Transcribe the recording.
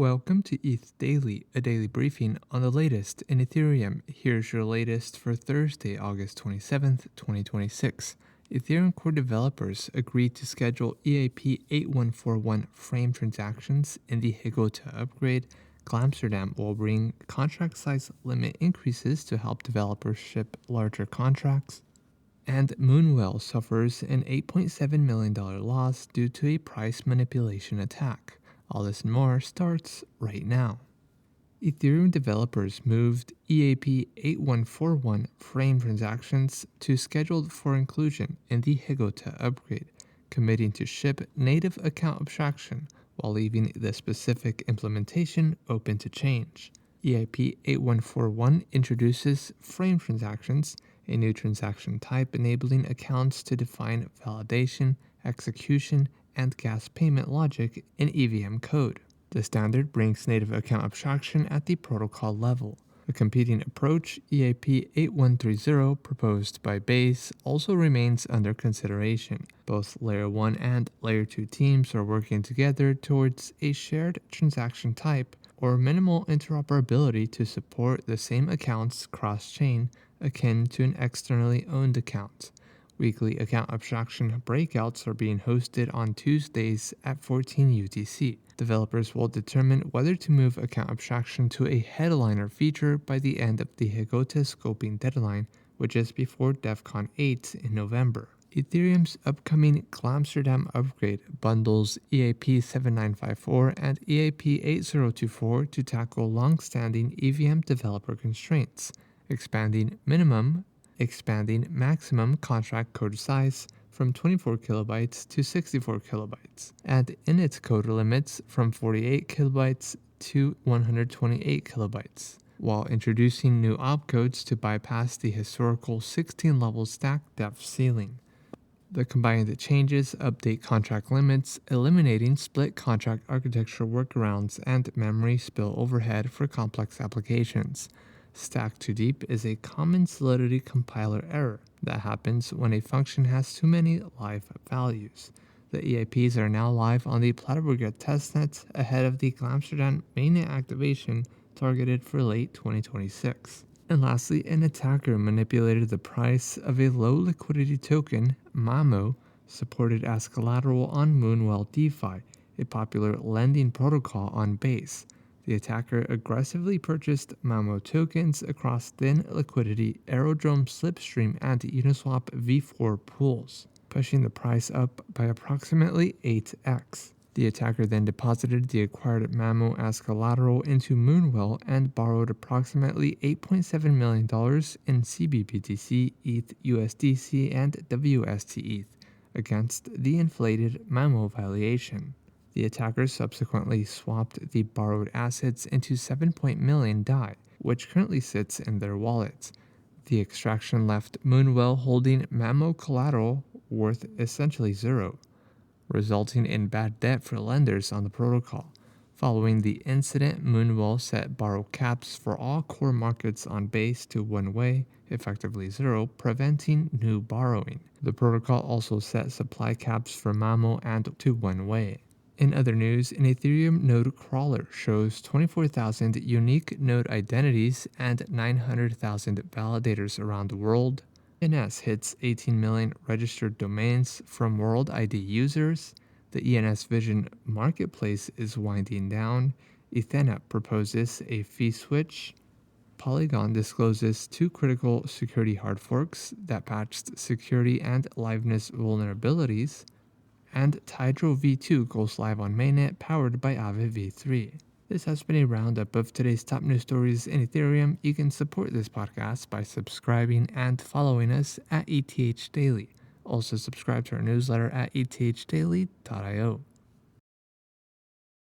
Welcome to ETH Daily, a daily briefing on the latest in Ethereum. Here's your latest for Thursday, August 27th, 2026. Ethereum core developers agreed to schedule EIP 8141 frame transactions in the Hegotá upgrade. Glamsterdam will bring contract size limit increases to help developers ship larger contracts. And Moonwell suffers an $8.7 million loss due to a price manipulation attack. All this and more starts right now. Ethereum developers moved EAP 8141 frame transactions to scheduled for inclusion in the Hegotá upgrade, committing to ship native account abstraction while leaving the specific implementation open to change. EIP 8141 introduces frame transactions, a new transaction type enabling accounts to define validation, execution, and gas payment logic in EVM code. The standard brings native account abstraction at the protocol level. A competing approach, EIP 8130, proposed by Base, also remains under consideration. Both Layer 1 and Layer 2 teams are working together towards a shared transaction type or minimal interoperability to support the same accounts cross-chain, akin to an externally owned account. Weekly account abstraction breakouts are being hosted on Tuesdays at 14 UTC. Developers will determine whether to move account abstraction to a headliner feature by the end of the Hegotá scoping deadline, which is before DevCon 8 in November. Ethereum's upcoming Glamsterdam upgrade bundles EIP 7954 and EIP 8024 to tackle long-standing EVM developer constraints, expanding maximum contract code size from 24 kilobytes to 64 kilobytes, and init code limits from 48 kilobytes to 128 kilobytes, while introducing new opcodes to bypass the historical 16-level stack depth ceiling. The combined changes update contract limits, eliminating split contract architecture workarounds and memory spill overhead for complex applications. Stack too deep is a common Solidity compiler error that happens when a function has too many live values. The EIPs are now live on the Plattebrugge testnet ahead of the Glamsterdam mainnet activation targeted for late 2026. And lastly, an attacker manipulated the price of a low liquidity token, MAMO, supported as collateral on Moonwell DeFi, a popular lending protocol on Base. The attacker aggressively purchased MAMO tokens across thin liquidity Aerodrome Slipstream and Uniswap V4 pools, pushing the price up by approximately 8x. The attacker then deposited the acquired MAMO as collateral into Moonwell and borrowed approximately $8.7 million in CBBTC, ETH, USDC, and WST ETH against the inflated MAMO valuation. The attackers subsequently swapped the borrowed assets into 7 million DAI, which currently sits in their wallet. The extraction left Moonwell holding MAMO collateral worth essentially zero, resulting in bad debt for lenders on the protocol. Following the incident, Moonwell set borrow caps for all core markets on Base to one way, effectively zero, preventing new borrowing. The protocol also set supply caps for MAMO and to one way. In other news, an Ethereum node crawler shows 24,000 unique node identities and 900,000 validators around the world. ENS hits 18 million registered domains from World ID users. The ENS Vision marketplace is winding down. Ethereum proposes a fee switch. Polygon discloses 2 critical security hard forks that patched security and liveness vulnerabilities. And Hydro V2 goes live on mainnet powered by Aave V3. This has been a roundup of today's top news stories in Ethereum. You can support this podcast by subscribing and following us at ETH Daily. Also subscribe to our newsletter at ethddaily.io.